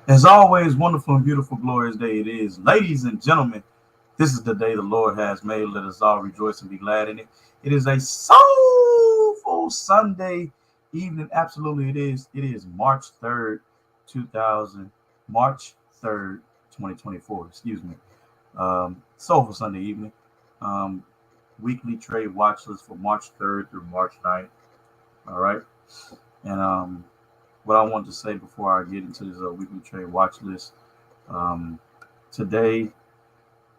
As always, wonderful and beautiful, glorious day it is. Ladies and gentlemen, this is the day the Lord has made. Let us all rejoice and be glad in it. It is a soulful Sunday evening. Absolutely, it is. It is March 3rd, 2000, March 3rd, 2024. Excuse me. Soulful Sunday evening. Um, Weekly trade watch list for March 3rd through March 9th. All right. And what I want to say before I get into this weekly trade watch list. Um, Today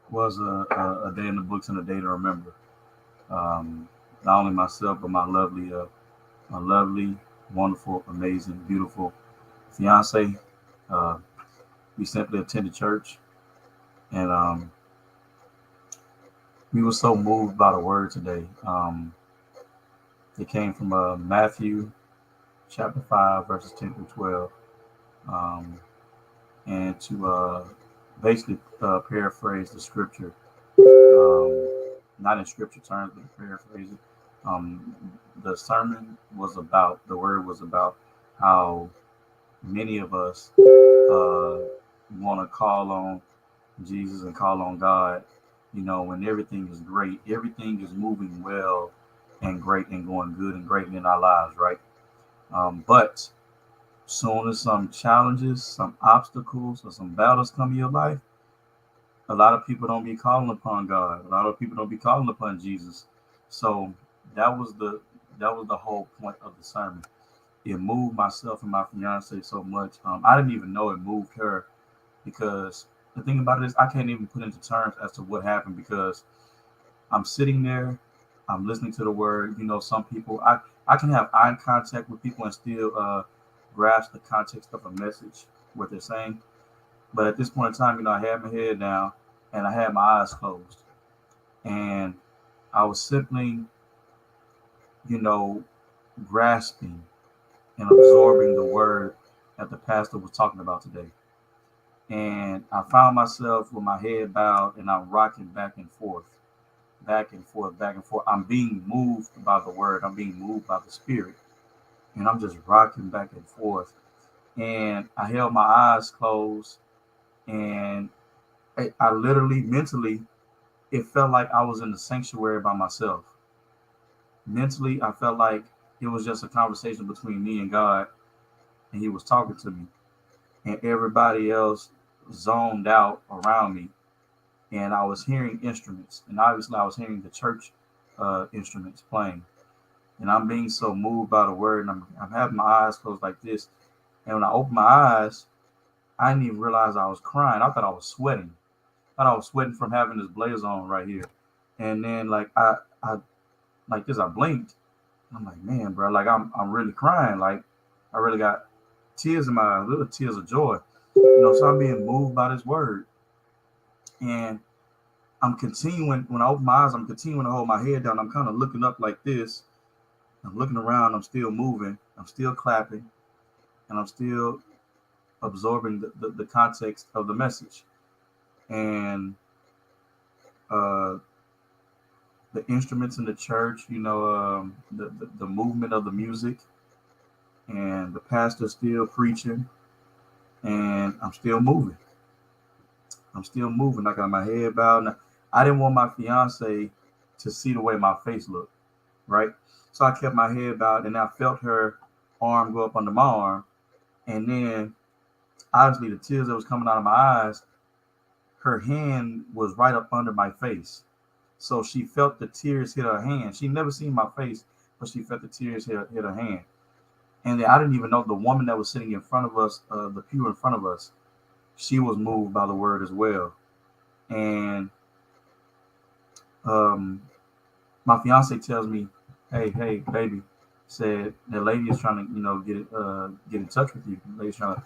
was a day in the books and a day to remember. Um, Not only myself, but my lovely, wonderful, amazing, beautiful fiance. Uh, we simply attended church, and we were so moved by the word today. It came from Matthew chapter 5, verses 10 through 12. Um, and to basically paraphrase the scripture, um, not in scripture terms, but to paraphrase it. Um, the sermon was about, the word was about how many of us want to call on Jesus and call on God, when everything is great, everything is moving well and great and going good and great in our lives, right? But soon as some challenges, some obstacles, or some battles come in your life, a lot of people don't be calling upon God. A lot of people don't be calling upon Jesus. So that was the that was the whole point of the sermon. It moved myself and my fiance so much. I didn't even know it moved her because the thing about it is I can't even put into terms as to what happened because I'm sitting there, I'm listening to the word. Some people I can have eye contact with people and still grasp the context of a message, what they're saying. But at this point in time, I had my head down and I had my eyes closed. And I was simply, you know, grasping and absorbing the word that the pastor was talking about today. And I found myself with my head bowed and I'm rocking back and forth, back and forth, back and forth. I'm being moved by the word, I'm being moved by the spirit. And I'm just rocking back and forth. And I held my eyes closed and I literally mentally it felt like I was in the sanctuary by myself. Mentally, I felt like it was just a conversation between me and God, and He was talking to me, and everybody else zoned out around me, and I was hearing instruments, and obviously I was hearing the church instruments playing, and I'm being so moved by the word, and I'm having my eyes closed like this, and when I opened my eyes, I didn't even realize I was crying. I thought I was sweating. I thought I was sweating from having this blazer on right here, and then like I like this, I blinked. I'm like, man, bro, like I'm really crying. Like I really got tears in my eyes, little tears of joy. So I'm being moved by this word. And I'm continuing when I open my eyes, I'm continuing to hold my head down. I'm kind of looking up like this. I'm looking around, I'm still moving, I'm still clapping, and I'm still absorbing the context of the message. And uh the instruments in the church, the movement of the music, and the pastor still preaching, and I'm still moving. I'm still moving. I got my head bowed. Now, I didn't want my fiance to see the way my face looked, right? So I kept my head bowed, and I felt her arm go up under my arm, and then obviously the tears that was coming out of my eyes, her hand was right up under my face. So she felt the tears hit her hand. She never seen my face, but she felt the tears hit her hand. And then I didn't even know the woman that was sitting in front of us, the pew in front of us, she was moved by the word as well. And um, my fiance tells me, "Hey, baby," said the lady is trying to, get in touch with you. The lady's trying to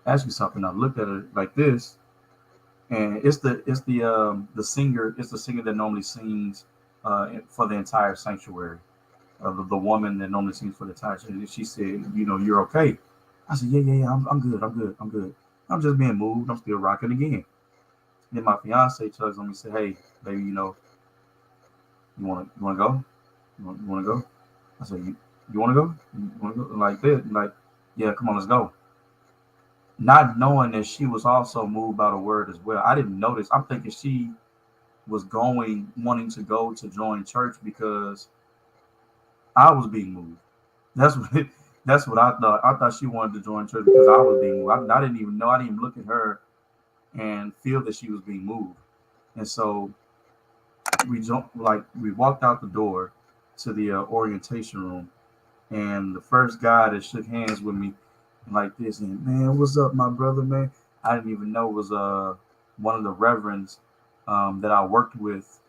ask you something. I looked at her like this, and it's the singer. It's the singer that normally sings for the entire sanctuary. The woman that normally sings for the entire sanctuary. She said, "You're okay." I said, "Yeah. I'm good. I'm good. I'm good. I'm just being moved. I'm still rocking again." Then my fiance tugs on me and said, "Hey, baby, you wanna go? You wanna go?" I said, "You wanna go? You wanna go?" Like this, like, yeah, come on, let's go. not knowing that she was also moved by the word as well. I didn't notice. I'm thinking she was wanting to go to join church because I was being moved. That's what that's what I thought. I thought she wanted to join church because I was being moved. I didn't even know. I didn't even look at her and feel that she was being moved. And so we walked out the door to the orientation room, and the first guy that shook hands with me like this, and man, what's up, my brother, man? I didn't even know it was one of the reverends that I worked with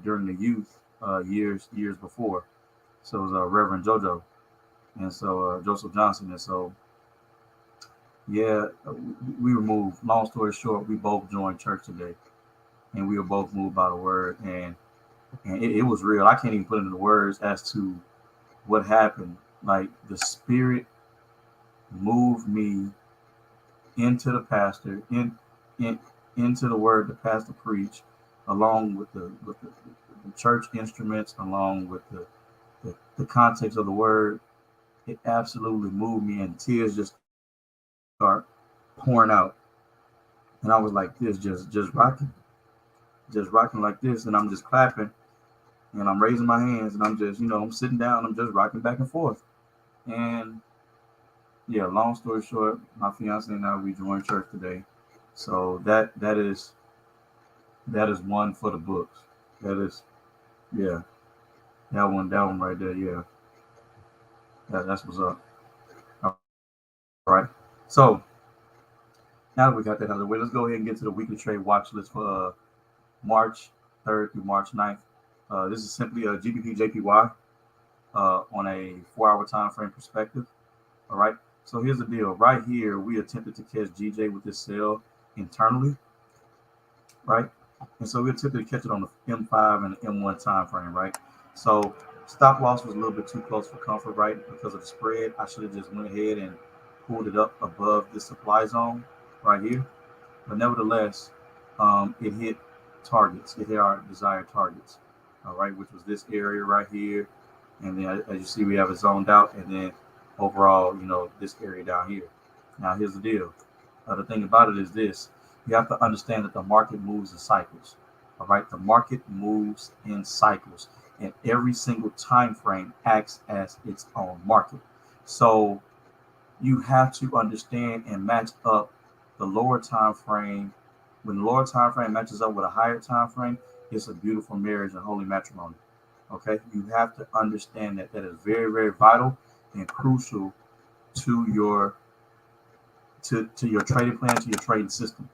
during the youth years before. So it was Reverend JoJo, and so Joseph Johnson, and so yeah, we were moved. Long story short, we both joined church today, and we were both moved by the word, and it was real. I can't even put into words as to what happened. Like the spirit moved me into the pastor, in into the word the pastor preached, along with the church instruments, along with the context of the word. It absolutely moved me, and tears just start pouring out. And I was like this, just rocking like this, and I'm just clapping, and I'm raising my hands, and I'm just, I'm sitting down, I'm just rocking back and forth. And yeah, long story short, my fiance and I, we joined church today. So that is one for the books. That is, yeah, that one right there. Yeah, that's what's up. All right. So now that we got that out of the way, let's go ahead and get to the weekly trade watch list for March 3rd through March 9th. This is simply a GBP JPY on a 4-hour time frame perspective. All right. So here's the deal. Right here, we attempted to catch GJ with this sell internally, right? And so we attempted to catch it on the M5 and the M1 time frame, right? So stop loss was a little bit too close for comfort, right? Because of the spread, I should have just went ahead and pulled it up above the supply zone right here. But nevertheless, it hit targets. It hit our desired targets, all right, which was this area right here. And then as you see, we have it zoned out, and then overall, this area down here. Now, here's the deal. The thing about it is this. You have to understand that the market moves in cycles. All right, the market moves in cycles, and every single time frame acts as its own market. So you have to understand and match up the lower time frame. When the lower time frame matches up with a higher time frame, it's a beautiful marriage and holy matrimony. Okay, you have to understand that that is very, very vital and crucial to your to your trading plan, to your trading system.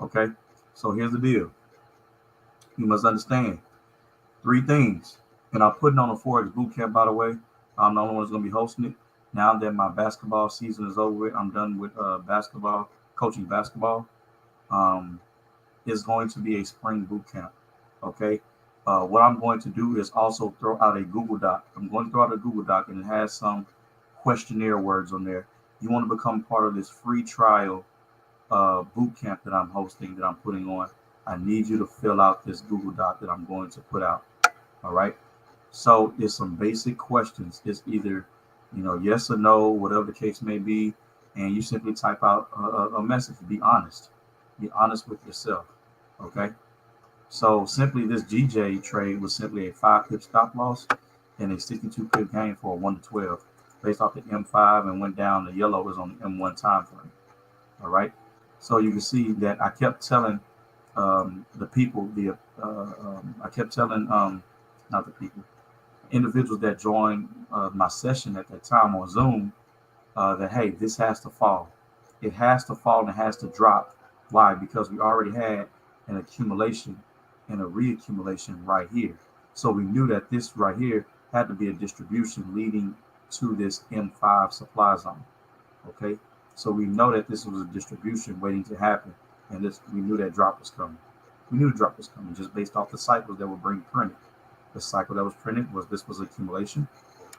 Okay, so here's the deal. You must understand three things. And I'm putting on a Forex boot camp, by the way. I'm the only one that's going to be hosting it. Now that my basketball season is over with, I'm done with basketball, coaching basketball. Um, it's going to be a spring boot camp. Okay. What I'm going to do is also throw out a Google Doc. I'm going to throw out a Google Doc, and it has some questionnaire words on there. You want to become part of this free trial boot camp that I'm hosting, that I'm putting on. I need you to fill out this Google Doc that I'm going to put out. All right. So it's some basic questions. It's either, yes or no, whatever the case may be. And you simply type out a message. Be honest. Be honest with yourself. Okay. So simply this GJ trade was simply a 5-pip stop loss and a 62-pip gain for a 1 to 12 based off the M5 and went down. The yellow was on the M1 time frame. All right. So you can see that I kept telling the people, I kept telling, not the people, individuals that joined my session at that time on Zoom, that, hey, this has to fall. It has to fall and it has to drop. Why? Because we already had an accumulation and a reaccumulation right here. So we knew that this right here had to be a distribution leading to this M5 supply zone. Okay. So we know that this was a distribution waiting to happen. And we knew that drop was coming. We knew the drop was coming just based off the cycles that were being printed. The cycle that was printed was accumulation.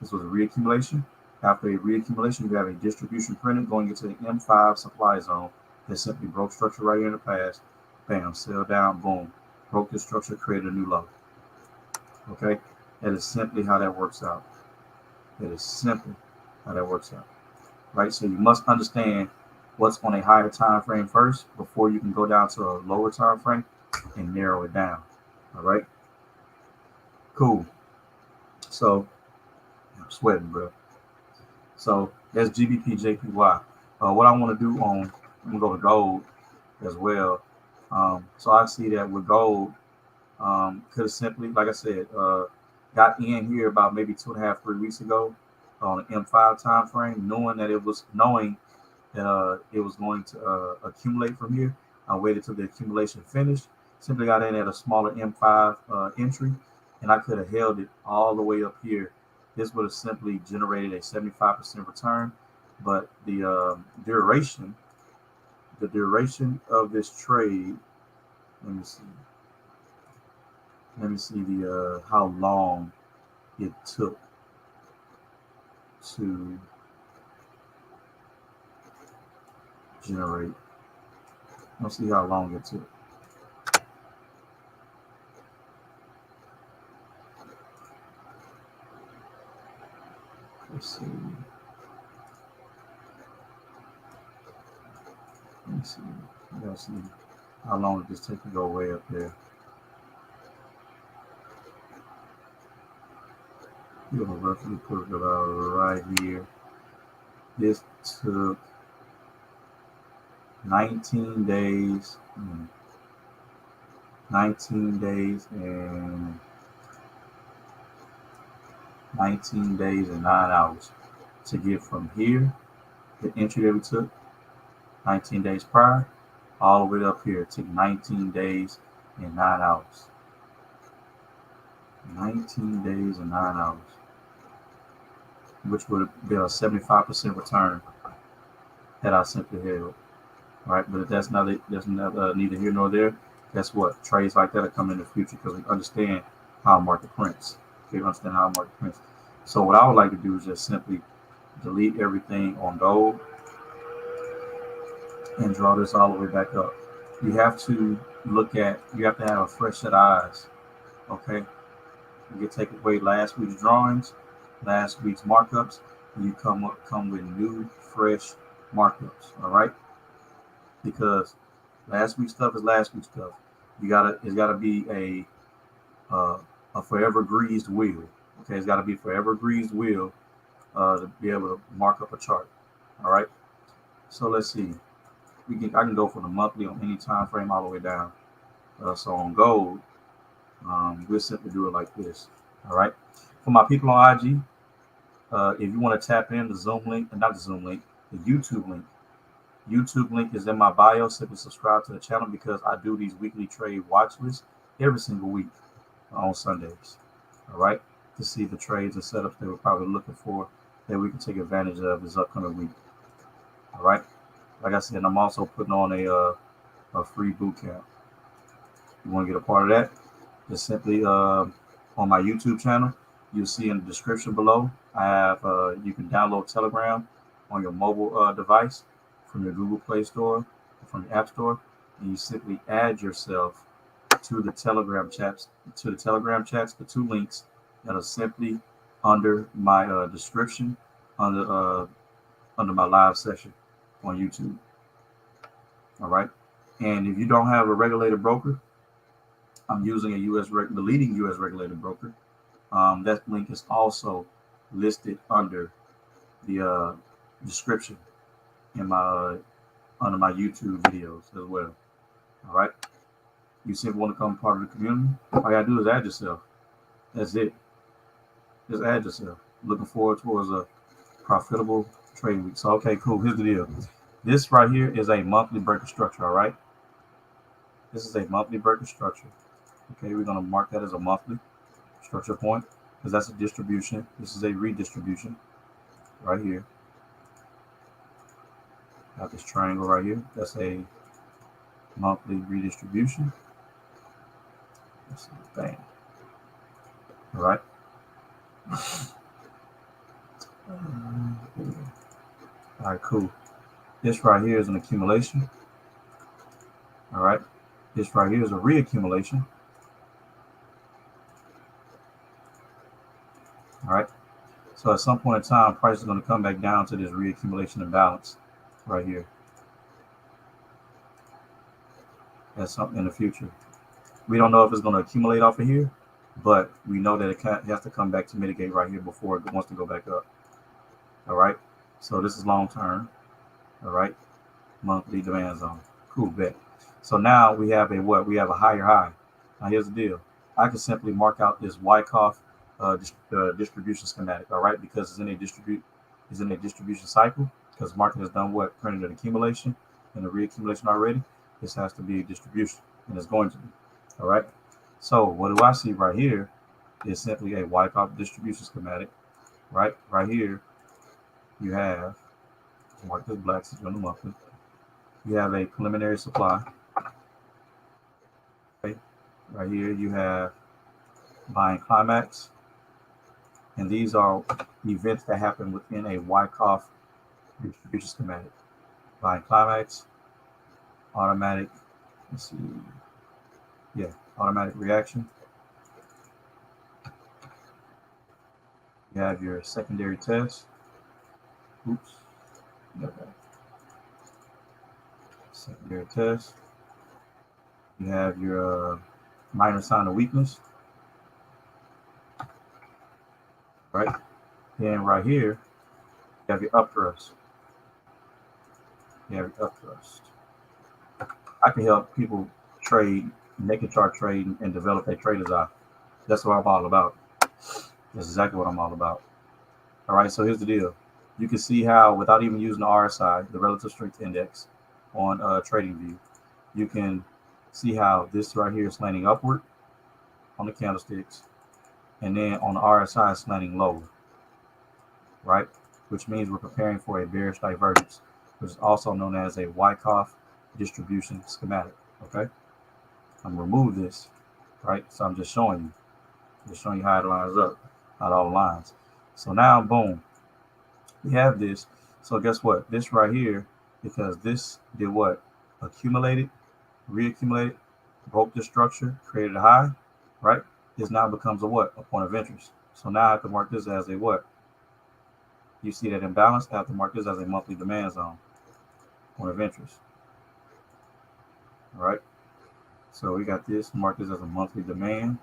This was a reaccumulation. After a reaccumulation, you have a distribution printed going into the M5 supply zone that simply broke structure right here in the past. Bam, sell down, boom. Broke this structure, created a new low. Okay? That is simply how that works out. That is simply how that works out. Right? So you must understand what's on a higher time frame first before you can go down to a lower time frame and narrow it down. All right, cool. So I'm sweating, bro. So that's GBP what I want to do I'm gonna go to gold as well. So I see that with gold, could have simply, like I said, got in here about maybe 2.5, 3 weeks ago on an M5 time frame, knowing that it was going to accumulate from here. I waited till the accumulation finished. Simply got in at a smaller M5 entry, and I could have held it all the way up here. This would have simply generated a 75% return, but the duration of this trade. Let me see. Let me see the how long it took to generate. Let's see how long it took. Let's see. Let me see. Let's see how long did this take to go way up there. You're gonna roughly put it about right here. This took 19 days. 19 days and 19 days and 9 hours to get from here, the entry that we took 19 days prior, all the way up here. It took 19 days and 9 hours. 19 days and 9 hours, which would be a 75% return that I simply held. Right, but if that's neither here nor there. Guess what? Trades like that are coming in the future because we understand how market prints. We understand how market prints. So what I would like to do is just simply delete everything on gold and draw this all the way back up. You have to have a fresh set of eyes. Okay, you can take away last week's drawings, last week's markups, and you come with new, fresh markups. All right, because last week's stuff is last week's stuff. It's gotta be a forever greased wheel. Okay, it's gotta be forever greased wheel to be able to mark up a chart. All right. So let's see. I can go from the monthly on any time frame all the way down. So on gold, we'll simply do it like this. All right. For my people on IG, if you want to tap in the Zoom link, not the Zoom link, the YouTube link. YouTube link is in my bio. Simply subscribe to the channel because I do these weekly trade watch lists every single week on Sundays. All right, to see the trades and setups that we're probably looking for that we can take advantage of this upcoming week. All right, like I said, I'm also putting on a free boot camp. You want to get a part of that? Just simply on my YouTube channel, you'll see in the description below. I have you can download Telegram on your mobile device from your Google Play Store, from your App Store, and you simply add yourself to the Telegram chats. The 2 links that are simply under my description, under my live session on YouTube. All right, and if you don't have a regulated broker, I'm using the leading U.S. regulated broker. That link is also listed under the description in my under my YouTube videos as well. All right. You simply want to become part of the community. All you gotta do is add yourself. That's it. Just add yourself. Looking forward towards a profitable trading week. So okay, cool. Here's the deal. This right here is a monthly breaker structure. All right. This is a monthly breaker structure. Okay, we're gonna mark that as a monthly structure point because that's a distribution. This is a redistribution right here. Got this triangle right here. That's a monthly redistribution. Let's see, bang. All right. All right, cool. This right here is an accumulation. All right. This right here is a reaccumulation. All right. So at some point in time, price is going to come back down to this reaccumulation imbalance right here. at some in the future. We don't know if it's going to accumulate off of here, but we know that it has to come back to mitigate right here before it wants to go back up. All right. So this is long term. All right. Monthly demand zone. Cool, bet. So now we have a what? We have a higher high. Now here's the deal. I can simply mark out this Wyckoff distribution schematic. All right, because it's in a distribution cycle. Because the market has done what? Printed an accumulation and a reaccumulation already. This has to be a distribution, and it's going to be. All right. So what do I see right here is simply a Wyckoff distribution schematic. Right here, you have mark this black since on the monthly. You have a preliminary supply. Okay. Right here, you have buying climax. And these are events that happen within a Wyckoff distribution schematic. Buying climax, automatic, let's see, yeah, automatic reaction. You have your secondary test. Oops. Okay. Secondary test. You have your minor sign of weakness. Right? Then right here, you have your upthrust. You have your upthrust. I can help people trade, naked chart trade, and develop a trader's eye. That's what I'm all about. That's exactly what I'm all about. All right, so here's the deal. You can see how, without even using the RSI, the relative strength index on TradingView, you can see how this right here is slanting upward on the candlesticks, and then on the RSI is slanting lower, right? Which means we're preparing for a bearish divergence, which is also known as a Wyckoff distribution schematic, okay? I'm gonna remove this, right? So I'm just showing you how it lines up, how it all lines. So now, boom, we have this. So guess what? This right here, because this did what? Accumulated, reaccumulated, broke the structure, created a high, right? This now becomes a what? A point of interest. So now I have to mark this as a what? You see that imbalance? I have to mark this as a monthly demand zone, point of interest. All right. So we got this, mark this as a monthly demand,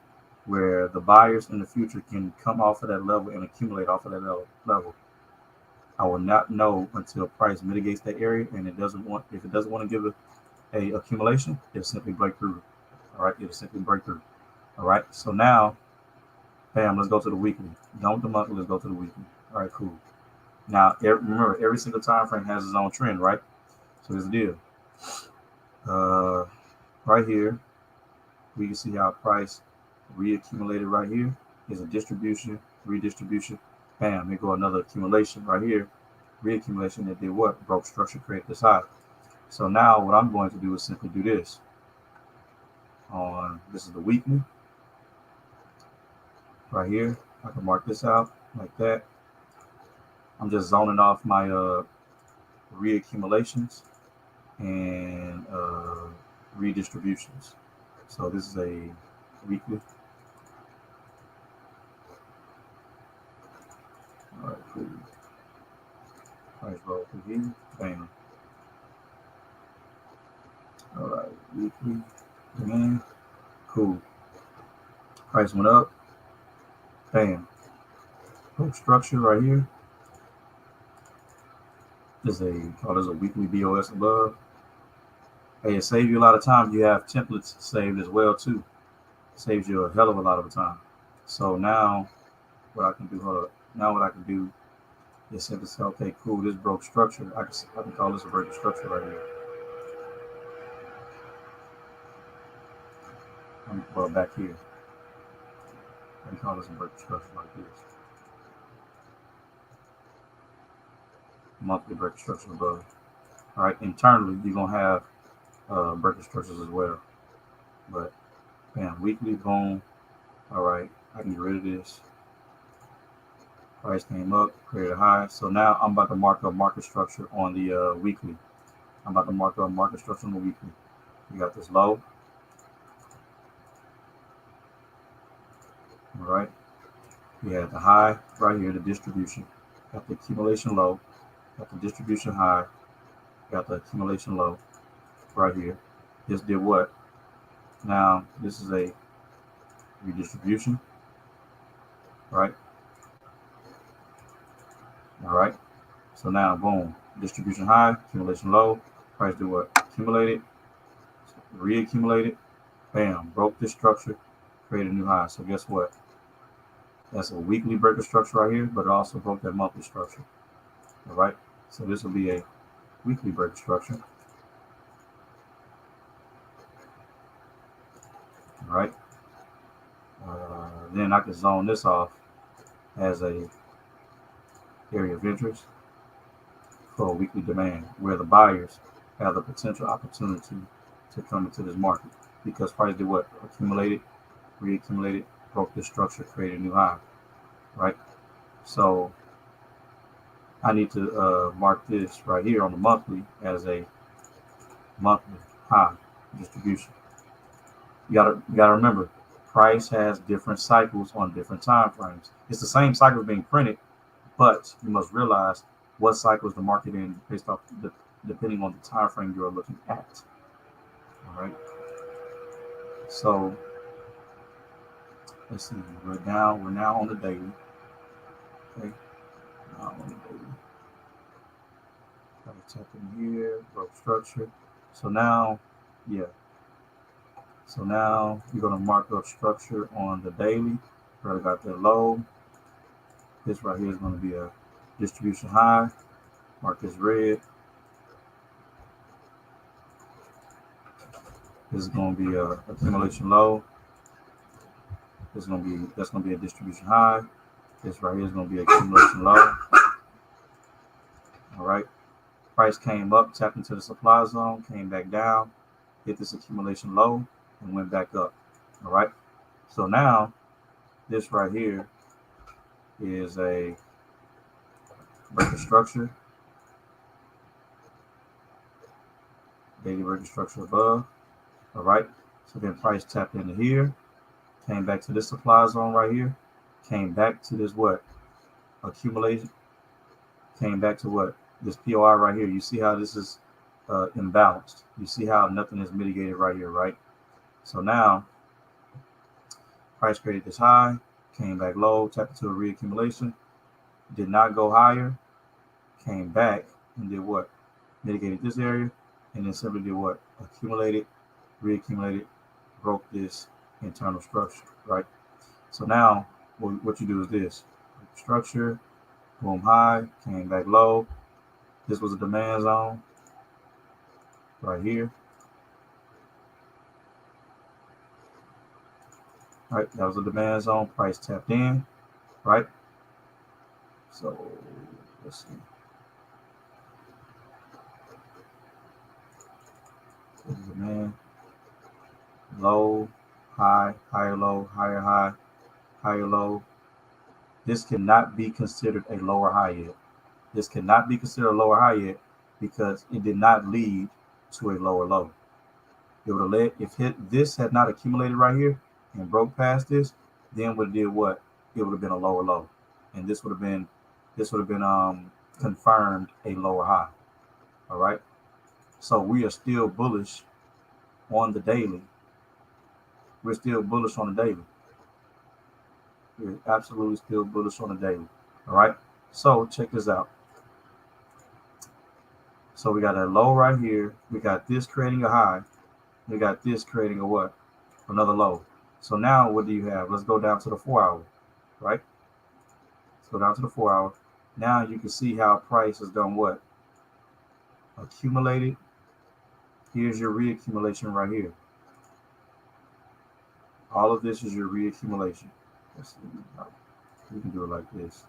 where the buyers in the future can come off of that level and accumulate off of that level. I will not know until price mitigates that area, and if it doesn't want to give a accumulation, it'll simply break through. All right, it'll simply break through. All right, so now, bam, let's go to the weekly. Don't the monthly, let's go to the weekly. All right, cool. Now, remember, every single time frame has its own trend, right? So here's the deal. Right here, we can see how price reaccumulated right here is a distribution, redistribution. Bam, here go another accumulation right here. Reaccumulation that did what? Broke structure, created this high. So now what I'm going to do is simply do this. This is the weekly. Right here, I can mark this out like that. I'm just zoning off my reaccumulations and redistributions. So this is a weekly. All right, cool. Price roll through here. Bam. All right, weekly demand. Cool. Price went up. Bam. Broke structure right here. This is a weekly BOS above. Hey, it saves you a lot of time. You have templates saved as well too. It saves you a hell of a lot of time. So now what I can do, now what I can do is simply say, okay, cool, this broke structure. I can call this a broken structure right here. Well, back here. I can call this a broken structure like this. Monthly break structure above. All right, internally you're gonna have breaking structures as well. But bam, weekly, boom. All right, I can get rid of this. Price came up, created a high. So now I'm about to mark up market structure on the weekly. I'm about to mark up market structure on the weekly. You got this low. All right. We have the high right here, the distribution. Got the accumulation low. Got the distribution high. Got the accumulation low right here. This did what? Now this is a redistribution, right? All right. So now, boom, distribution high, accumulation low. Price do what? Accumulated, reaccumulated, bam, broke this structure, created a new high. So guess what? That's a weekly breaker structure right here, but it also broke that monthly structure. All right. So this will be a weekly breaker structure. All right. Then I can zone this off as a area of interest for a weekly demand, where the buyers have the potential opportunity to come into this market because price did what? Accumulated, reaccumulated, broke this structure, created a new high, right? So I need to mark this right here on the monthly as a monthly high distribution. You gotta remember, price has different cycles on different time frames. It's the same cycle being printed, but you must realize what cycle is the market in based off depending on the time frame you're looking at. All right. So let's see. We're now on the daily. Okay. Now on the daily. Gotta tap in here. Broke structure. So now, yeah. So now you're gonna mark up structure on the daily. Already got that low. This right here is gonna be a distribution high. Mark this red. This is gonna be a accumulation low. That's gonna be a distribution high. This right here is gonna be accumulation low. All right. Price came up, tapped into the supply zone, came back down, hit this accumulation low, and went back up. All right. So now this right here is a breaker structure, daily breaker structure above. All right. So then price tapped into here, came back to this supply zone right here, came back to this what? Accumulation, came back to what? This POI right here. You see how this is imbalanced. You see how nothing is mitigated right here, right? So now price created this high, came back low, tapped into a reaccumulation, did not go higher, came back and did what? Mitigated this area, and then simply did what? Accumulated, reaccumulated, broke this internal structure, right? So now what you do is this. Structure, boom high, came back low. This was a demand zone right here. Right, that was a demand zone. Price tapped in, right? So let's see. This is demand, low, high, higher low, higher high, higher low. This cannot be considered a lower high yet. This cannot be considered a lower high yet because it did not lead to a lower low. It would have led if this had not accumulated right here and broke past this, then would have did what? It would have been a lower low, and this would have been confirmed a lower high. All right. So we are still bullish on the daily. We're still bullish on the daily. We're absolutely still bullish on the daily. All right. So check this out. So we got a low right here. We got this creating a high. We got this creating a what? Another low. So now what do you have? Let's go down to the 4 hour, right? Let's go down to the 4 hour. Now you can see how price has done what? Accumulated. Here's your reaccumulation right here. All of this is your reaccumulation. Let's see. We can do it like this.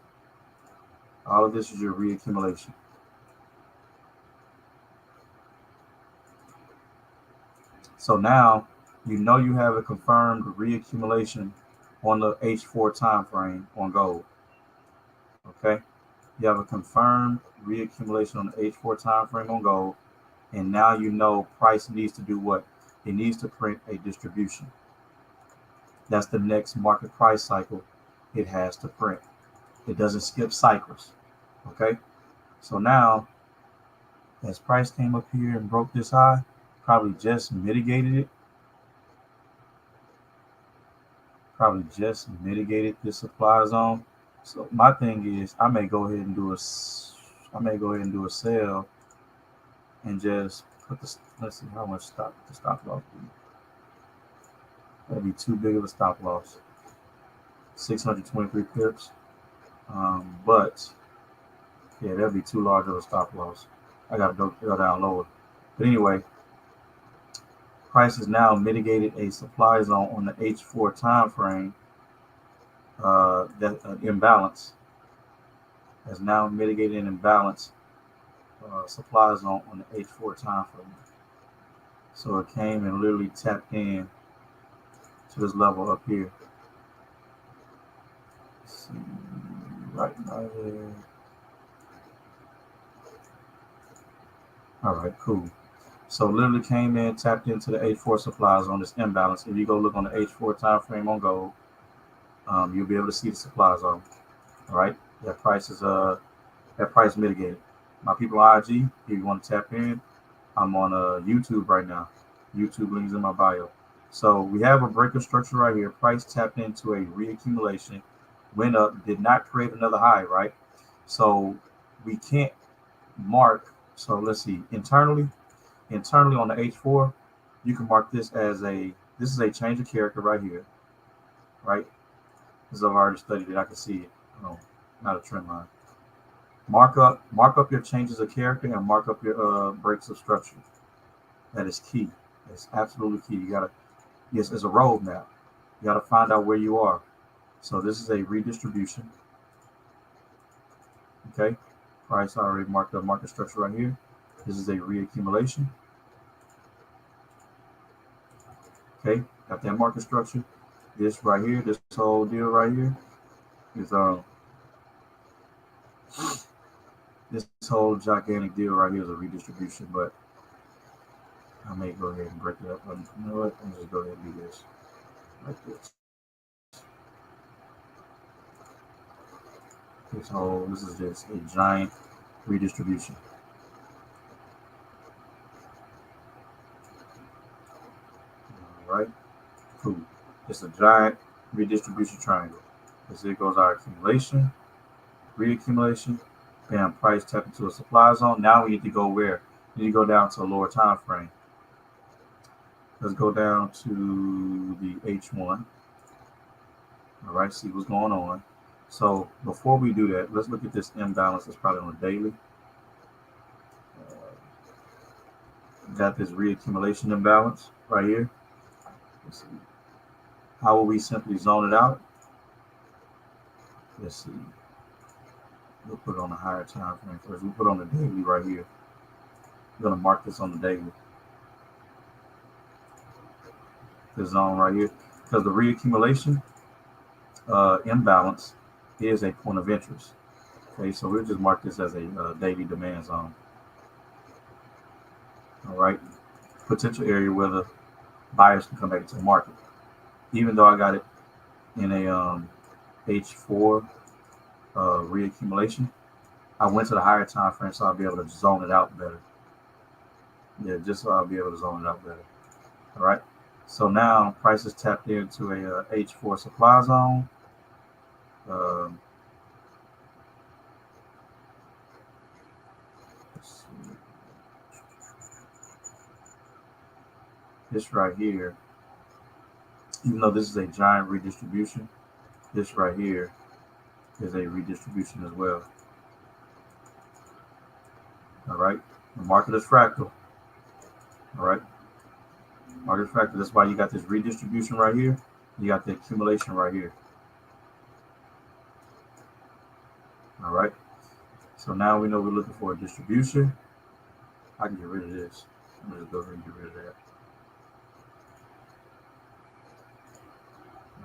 All of this is your reaccumulation. So now you know you have a confirmed reaccumulation on the H4 time frame on gold. Okay, you have a confirmed reaccumulation on the H4 time frame on gold, and now you know price needs to do what? It needs to print a distribution. That's the next market price cycle it has to print. It doesn't skip cycles. Okay, so now as price came up here and broke this high, probably just mitigated it. probably just mitigated this supply zone. So my thing is, I may go ahead and do a sell and just put the, let's see how much the stop loss be. That'd be too big of a stop loss. 623 pips. But yeah, that'd be too large of a stop loss. I gotta go down lower. But anyway, price has now mitigated a supply zone on the H4 time frame. That imbalance has now mitigated an imbalance supply zone on the H4 time frame. So it came and literally tapped in to this level up here. Let's see, right there. All right, cool. So literally came in, tapped into the H4 supplies on this imbalance. If you go look on the H4 time frame on gold, you'll be able to see the supply zone. All right, that price mitigated. My people on IG, if you want to tap in, I'm on YouTube right now. YouTube links in my bio. So we have a breaker structure right here. Price tapped into a reaccumulation, went up, did not create another high, right? So we can't mark. So let's see, internally on the H4, you can mark this as this is a change of character right here, right? This I've already studied it. I can see it. No, not a trend line. Mark up your changes of character and mark up your breaks of structure. That is key. It's absolutely key. You gotta, yes, it's a roadmap. You gotta find out where you are. So this is a redistribution. Okay, price already marked up market structure right here. This is a reaccumulation. Okay, got that market structure. This right here, this whole deal right here is this whole gigantic deal right here is a redistribution, but I may go ahead and break it up. But you know what? Let me just go ahead and do this like this. This is just a giant redistribution. All right, cool. It's a giant redistribution triangle. As it goes our accumulation, reaccumulation, bam, price tap into a supply zone. Now we need to go where? We need to go down to a lower time frame. Let's go down to the H1. All right, see what's going on. So before we do that, let's look at this imbalance that's probably on a daily. Got this reaccumulation imbalance right here. Let's see. How will we simply zone it out? Let's see. We'll put it on a higher time frame first. We'll put it on the daily right here. I'm going to mark this on the daily. The zone right here. Because the reaccumulation imbalance is a point of interest. Okay, so we'll just mark this as a daily demand zone. All right. Potential area where the buyers can come back into the market. Even though I got it in a H4 reaccumulation, I went to the higher time frame so I'll be able to zone it out better. Yeah, just so I'll be able to zone it out better. All right. So now prices tapped into a H4 supply zone. Let's see. This right here, even though this is a giant redistribution, this right here is a redistribution as well. All right. The market is fractal. All right. Market fractal. That's why you got this redistribution right here. You got the accumulation right here. All right. So now we know we're looking for a distribution. I can get rid of this. I'm going to go ahead and get rid of that.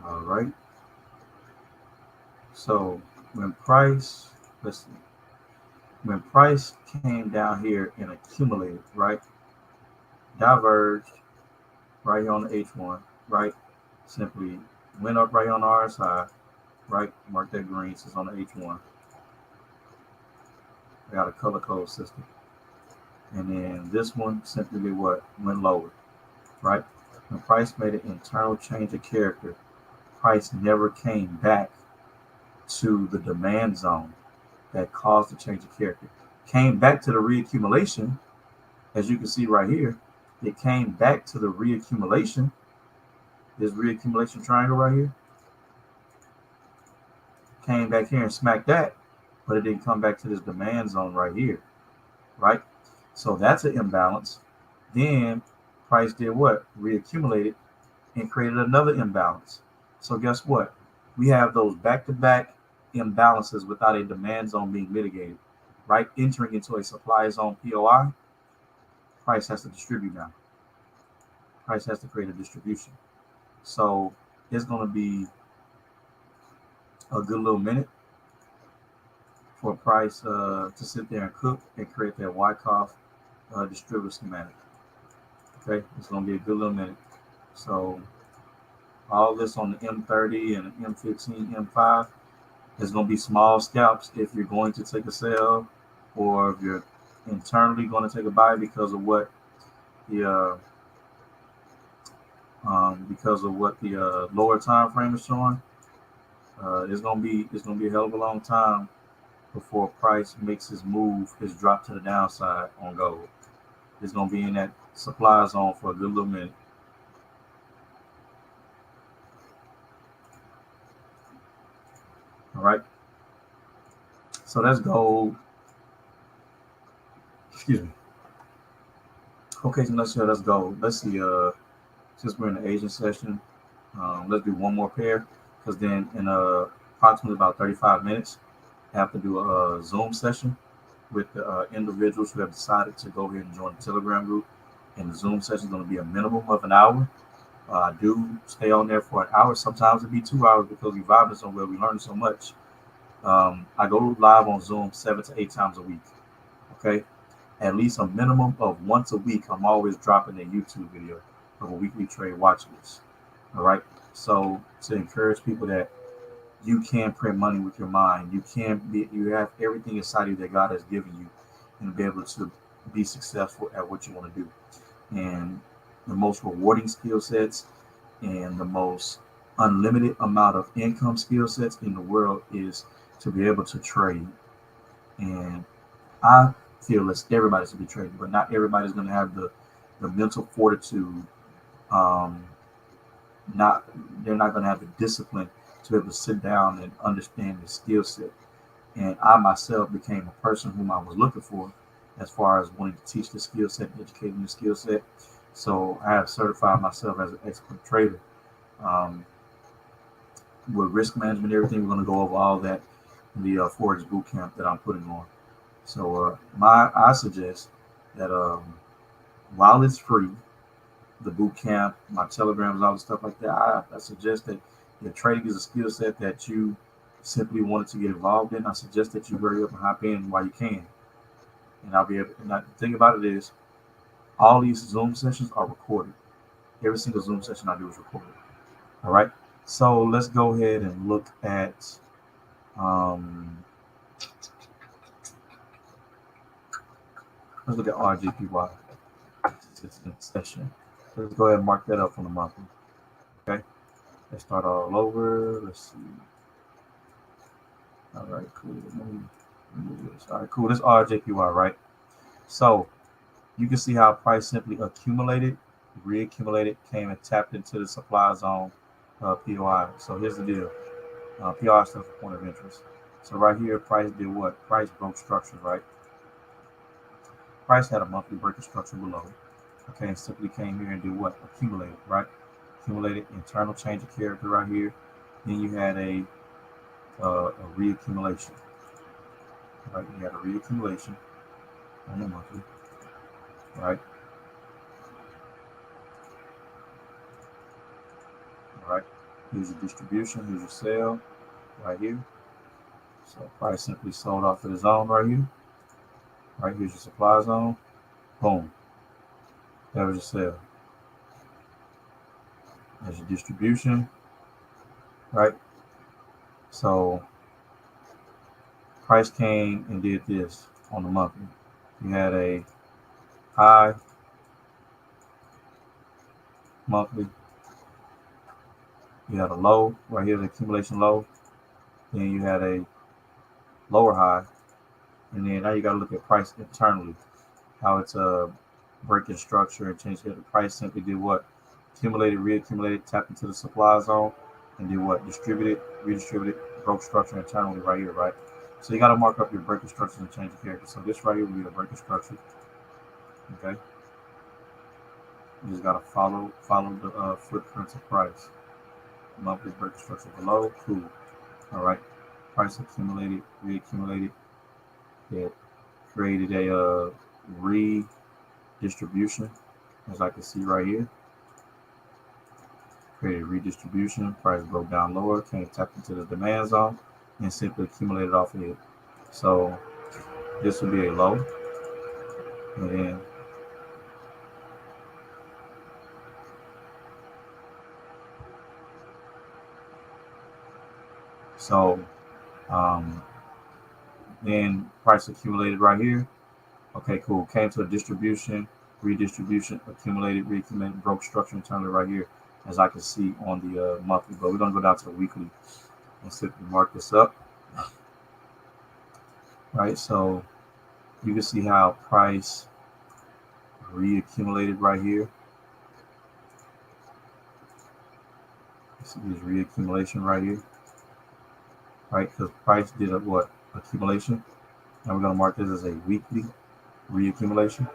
All right. So when price, let's see. When price came down here and accumulated, right? Diverged right here on the H1, right? Simply went up right on the RSI, right? Mark that green, so it's on the H1. I got a color code system. And then this one simply did what? Went lower, right? When price made an internal change of character, price never came back to the demand zone that caused the change of character. Came back to the reaccumulation, as you can see right here. It came back to the reaccumulation, this reaccumulation triangle right here. Came back here and smacked that, but it didn't come back to this demand zone right here, right? So that's an imbalance. Then price did what? Reaccumulated and created another imbalance. So guess what? We have those back-to-back imbalances without a demand zone being mitigated, right? Entering into a supply zone POI, price has to distribute now. Price has to create a distribution. So it's going to be a good little minute for price to sit there and cook and create that Wyckoff distributor schematic. Okay, it's going to be a good little minute. So all this on the M30 and the M15, M5 is going to be small scalps if you're going to take a sell, or if you're internally going to take a buy because of what the lower time frame is showing. It's gonna be a hell of a long time before price makes his move, his drop to the downside on gold. It's gonna be in that supply zone for a good little minute. All right. So that's gold. Excuse me. Okay, so let's go. Let's see. Since we're in the Asian session, let's do one more pair, because then in approximately about 35 minutes, I have to do a Zoom session with the individuals who have decided to go ahead and join the Telegram group. And the Zoom session is going to be a minimum of an hour. I do stay on there for an hour. Sometimes it'll be 2 hours because we vibing so well, we learn so much. I go live on Zoom 7 to 8 times a week. Okay, at least a minimum of once a week. I'm always dropping a YouTube video of a weekly trade watch list. All right, so to encourage people that you can print money with your mind, you have everything inside you that God has given you, and be able to be successful at what you want to do. And the most rewarding skill sets and the most unlimited amount of income skill sets in the world is to be able to trade. And I feel that everybody should be trading, but not everybody's going to have the mental fortitude. They're not going to have the discipline to be able to sit down and understand the skill set. And I myself became a person whom I was looking for as far as wanting to teach the skill set, educating the skill set. So I have certified myself as an expert trader. With risk management and everything, we're going to go over all that in the Forex boot camp that I'm putting on. So I suggest that while it's free, the boot camp, my telegrams, all the stuff like that, I suggest that if trading is a skill set that you simply wanted to get involved in, I suggest that you hurry up and hop in while you can. And I'll be able. And the thing about it is, all these Zoom sessions are recorded. Every single Zoom session I do is recorded. All right. So let's go ahead and look at let's look at RGPY session. Let's go ahead and mark that up on the monthly. Okay. Let's start all over. Let's see. All right, cool. Let me do this. All right, cool. This RJPY, right? So you can see how price simply accumulated, reaccumulated, came and tapped into the supply zone POI. So here's the deal. POI stands for point of interest. So right here, price did what? Price broke structures, right? Price had a monthly breaker structure below. Okay, and simply came here and did what? Accumulated, right? Accumulated internal change of character right here. Then you had a reaccumulation. Right, you had a reaccumulation on the monthly. Right. All right. Here's your distribution. Here's your sale right here. So price simply sold off to the zone right here. Right, here's your supply zone. Boom. That was your sale. There's your distribution. Right. So price came and did this on the monthly. You had a high monthly. You had a low right here, the accumulation low. Then you had a lower high, and then now you got to look at price internally, how it's breaking structure and changing. The price simply did what? Accumulated, reaccumulated, tapped into the supply zone, and did what? Distributed, redistributed, broke structure internally right here, right? So you got to mark up your breaking structures and change the character. So this right here will be a breaking structure. Okay. You just got to follow the footprints of price. Monthly breaking structure below. Cool. All right. Price accumulated, reaccumulated. It created a redistribution, as I can see right here. Created redistribution. Price broke down lower. Came tapped into the demand zone and simply accumulated off of it. So this would be a low. And then so then price accumulated right here. Okay, cool. Came to a distribution, redistribution, accumulated, reaccumulated, broke structure internally right here, as I can see on the monthly. But we're gonna go down to the weekly and simply mark this up. Right, so you can see how price reaccumulated right here. See this reaccumulation right here, right? Because price did a what? Accumulation. And we're gonna mark this as a weekly reaccumulation.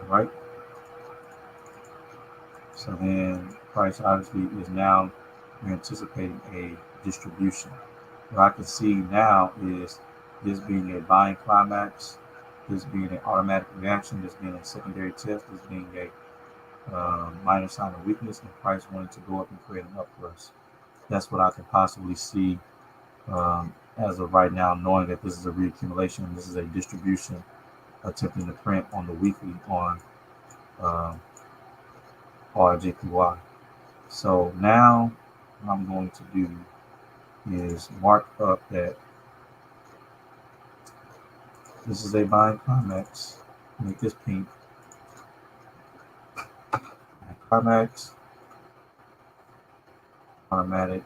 Right. So then price obviously is now we're anticipating a distribution. What I can see now is this being a buying climax, this being an automatic reaction, this being a secondary test, this being a minor sign of weakness, and price wanting to go up and create an upthrust. That's what I can possibly see as of right now, knowing that this is a reaccumulation, this is a distribution attempting to print on the weekly on RJPY. So now what I'm going to do is mark up that this is a buying climax. Make this pink. Climax, automatic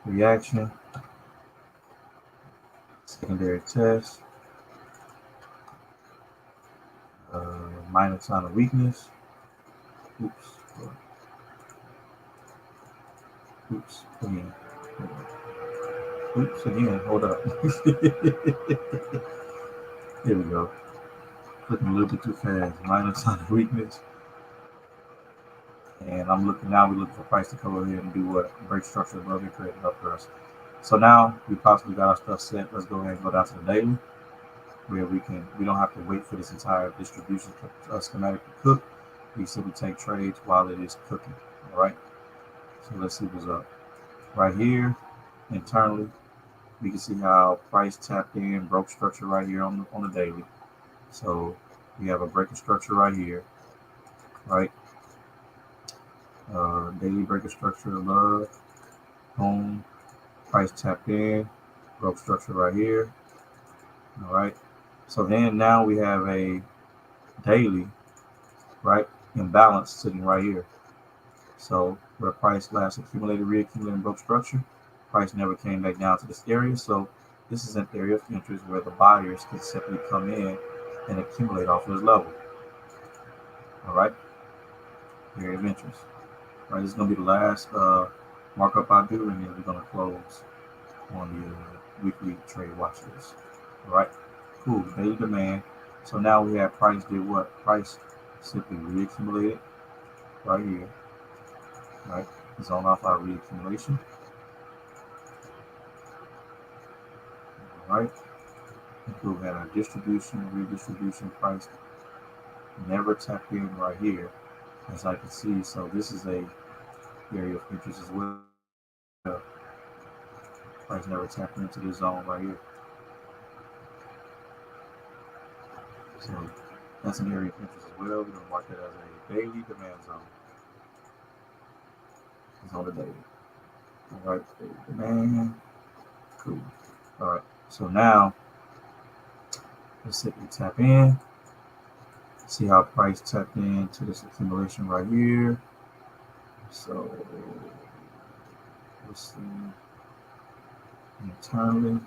reaction, secondary test, minor sign of weakness. Oops. Oops. Again. Oops. Again. Hold up. Here we go. Clicking a little bit too fast. Minor sign of weakness. And I'm looking now. We're looking for price to come over here and do what? Break structure above and create an up for us. So now we possibly got our stuff set. Let's go ahead and go down to the daily, where we don't have to wait for this entire distribution schematic to cook. We simply take trades while it is cooking. All right. So let's see what's up. Right here, internally, we can see how price tapped in, broke structure right here on the daily. So we have a breaking structure right here, right? Daily breaking structure above, boom, price tapped in, broke structure right here. All right. So then now we have a daily, right, imbalance sitting right here. So where price last accumulated, reaccumulated, and broke structure, price never came back down to this area. So this is an area of interest where the buyers can simply come in and accumulate off of this level. All right, area of interest. All right, this is gonna be the last markup I do, and then we're gonna close on the weekly trade watch list. All right, cool. Daily demand. So now we have price did what? Price simply reaccumulated right here. Right, zone off our reaccumulation. All right, we had our distribution, redistribution, price never tapped in right here, as I can see. So this is a area of interest as well. Price never tapped into this zone right here. So that's an area of interest as well. We're going to mark that as a daily demand zone. It's on the daily. All right, daily demand. Cool. All right. So now let's simply tap in. See how price tapped into this accumulation right here. So let's see. Internally,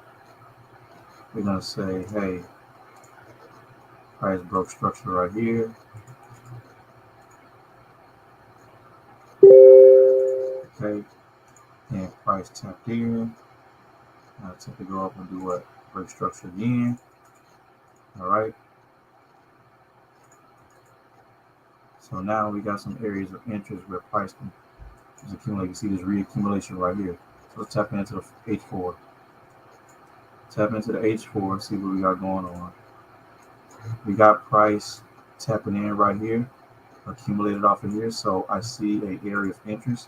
we're going to say, hey, price broke structure right here. Okay, and price tapped in. Now it's to go up and do what? Break structure again. All right. So now we got some areas of interest where price is accumulating. You see this reaccumulation right here. So let's tap into the H4. Tap into the H4, see what we got going on. We got price tapping in right here, accumulated off of here. So I see an area of interest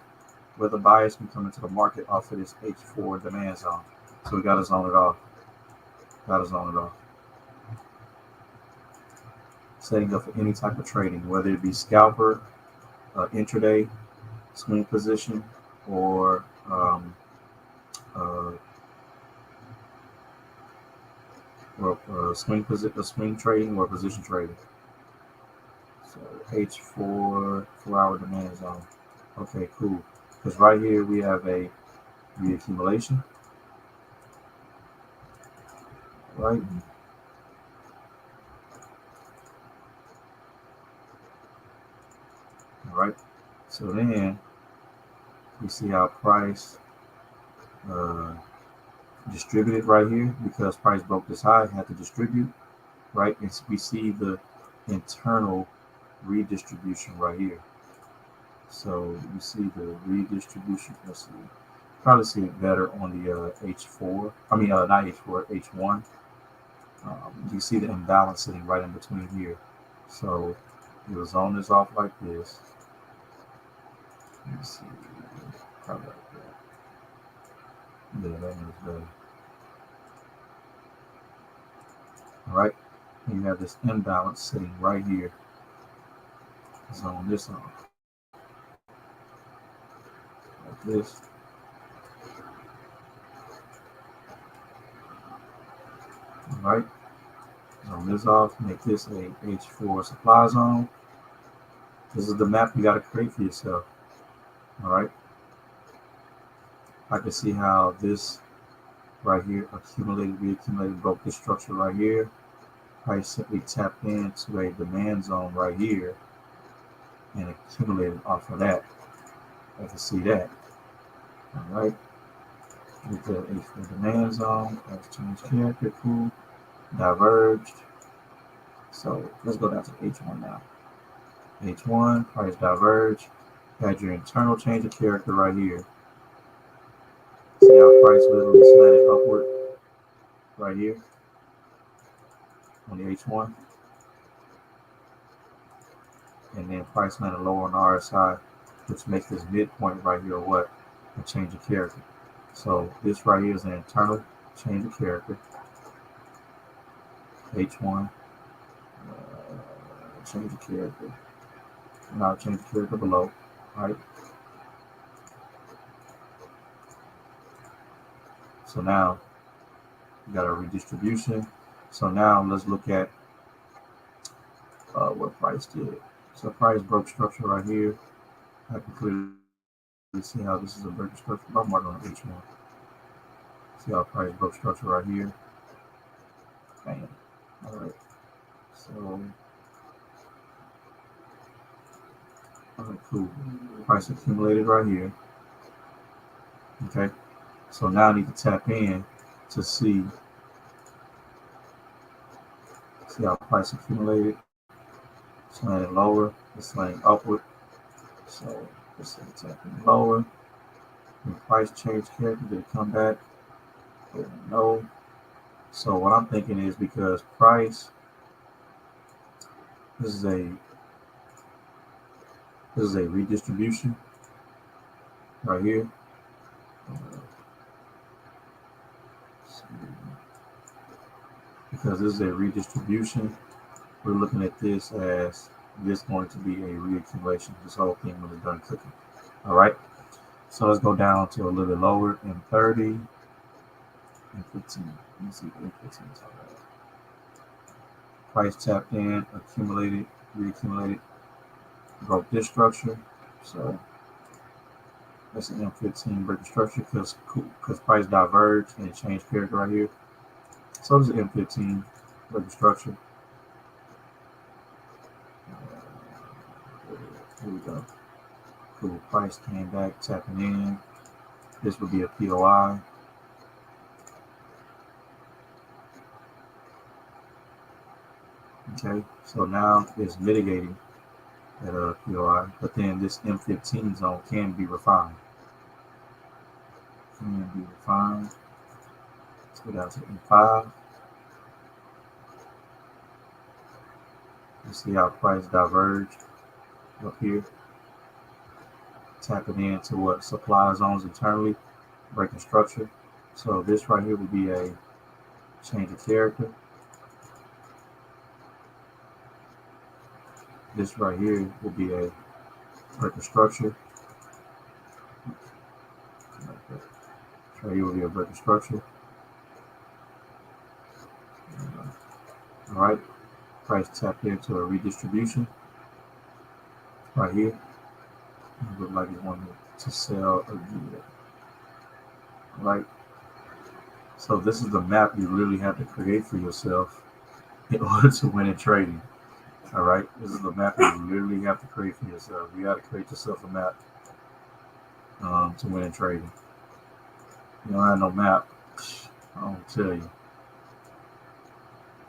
where the buyers can come into the market off of this H4 demand zone. So we got to zone it off. Setting up for any type of trading, whether it be scalper, intraday, swing position, or swing trading or position trading. So H4 4-hour demand zone. Okay, cool. Because right here we have a reaccumulation, right? All right. So then we see how price distributed right here, because price broke this high, had to distribute, right? And we see the internal redistribution right here. So you see the redistribution. Let's see. Probably see it better on the H4. I mean, not H4, H1. You see the imbalance sitting right in between here. So you'll zone this off like this. Let me see. Probably like that. Yeah, that is better. All right. And you have this imbalance sitting right here. Zone this off. Like this. All right. Zone this off. Make this a H4 supply zone. This is the map you got to create for yourself. All right. I can see how this right here accumulated, reaccumulated, broke this structure right here. Price simply tapped into a demand zone right here and accumulated off of that. I can see that. All right. With the H4 demand zone, price change character, cool. Diverged. So let's go down to H1 now. H1, price diverged. Had your internal change of character right here. See how price literally slanted upward right here on the H1. And then price landed lower on the RSI, which makes this midpoint right here what? A change of character. So this right here is an internal change of character. H1, change of character. Now change of character below, right? So now we got a redistribution. So now let's look at what price did. So price broke structure right here. I can clearly see how this is a break structure. I'm marking on H1. See how price broke structure right here. Bam. All right. So, all right, cool. Price accumulated right here. Okay. So now I need to tap in to see how price accumulated. It's landing lower. It's landing upward. So let's say tapping lower. When price change character, did it come back? No. So what I'm thinking is because price, this is a redistribution right here. Because this is a redistribution, we're looking at this as this going to be a reaccumulation. This whole thing when it's done cooking. All right. So let's go down to a little bit lower in 30 and 15. Let me see what 15 is all right. Price tapped in, accumulated, reaccumulated, broke this structure. So that's an M15 breaking structure because price diverged and it changed character right here. So this is an M15 breaking structure. Here we go. Cool. Price came back, tapping in. This would be a POI. Okay, so now it's mitigating at a POI, but then this M15 zone can be refined. Let's go down to M5. You see how price diverged up here, tapping into what supply zones internally, breaking structure. So this right here would be a change of character. This right here will be a breaking structure. This right here will be a breaking structure. All right, price tapped into a redistribution right here. It looked like it wanted to sell again. All right. So this is the map you literally have to create for yourself in order to win in trading. All right, this is the map you literally have to create for yourself. You got to create yourself a map to win in trading. You don't have no map, I don't tell you.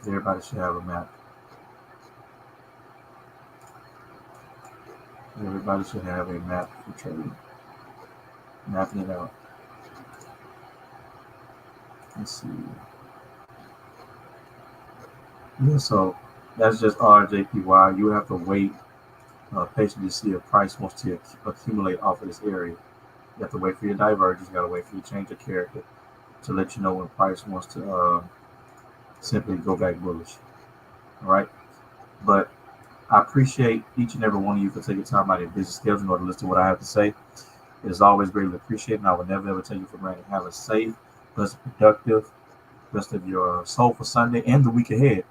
Everybody should have a map. Everybody should have a map for trading. Mapping it out. Let's see. Yeah, so that's just RJPY. You have to wait patiently to see if price wants to accumulate off of this area. You have to wait for your divergence. You got to wait for your change of character to let you know when price wants to simply go back bullish. All right. But I appreciate each and every one of you for taking time out of your busy schedule in order to listen to what I have to say. It is always greatly appreciated, and I will never ever take you for granted. Have a safe, blessed, productive rest of your soulful Sunday and the week ahead.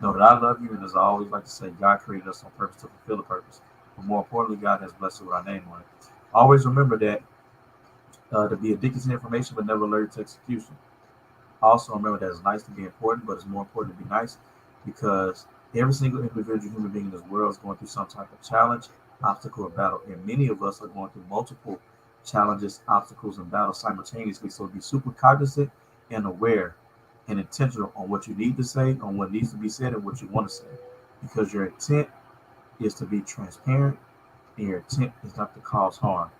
Know that I love you, and as I always like to say, God created us on purpose to fulfill a purpose. But more importantly, God has blessed us with our name on it. Always remember that to be addicted to information, but never allergic to execution. Also, remember that it's nice to be important, but it's more important to be nice because every single individual human being in this world is going through some type of challenge, obstacle, or battle. And many of us are going through multiple challenges, obstacles, and battles simultaneously. So be super cognizant and aware and intentional on what you need to say, on what needs to be said, and what you want to say. Because your intent is to be transparent and your intent is not to cause harm.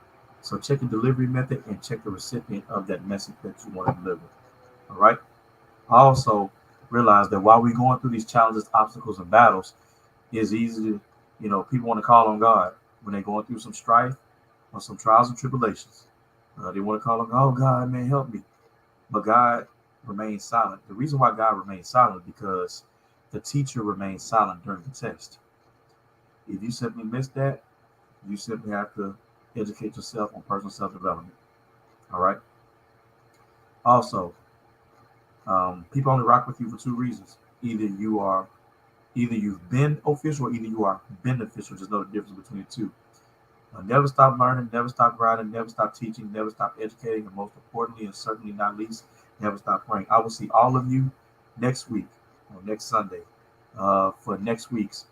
So check the delivery method and check the recipient of that message that you want to deliver. All right. Also realize that while we're going through these challenges, obstacles, and battles, it's easy to, people want to call on God when they're going through some strife or some trials and tribulations. They want to call on, oh God, man, help me. But God remains silent. The reason why God remains silent is because the teacher remains silent during the test. If you simply miss that, you simply have to educate yourself on personal self-development. All right. Also, people only rock with you for two reasons. Either you've been official or either you are beneficial. There's no difference between the two. Never stop learning, never stop grinding, never stop teaching, never stop educating, and most importantly, and certainly not least, never stop praying. I will see all of you next week, or next Sunday, for next week's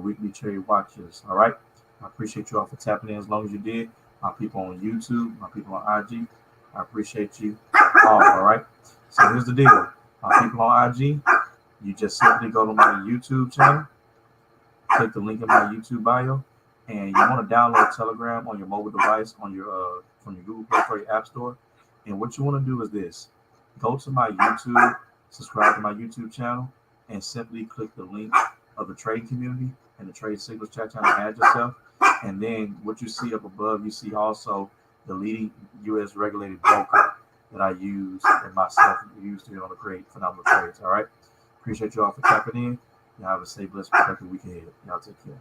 weekly trade watches. All right. I appreciate you all for tapping in as long as you did. My people on YouTube, my people on IG, I appreciate you all. All right. So here's the deal. My people on IG, you just simply go to my YouTube channel, click the link in my YouTube bio, and you want to download Telegram on your mobile device on your from your Google Play or your App Store. And what you want to do is this: go to my YouTube, subscribe to my YouTube channel, and simply click the link of the trading community and the trade signals chat channel. Add yourself, and then what you see up above, you see also the leading U.S. regulated broker that I use and myself use to be able to create phenomenal trades. All right. Appreciate you all for tapping in. Y'all have a safe, blessed, productive week ahead. Y'all take care.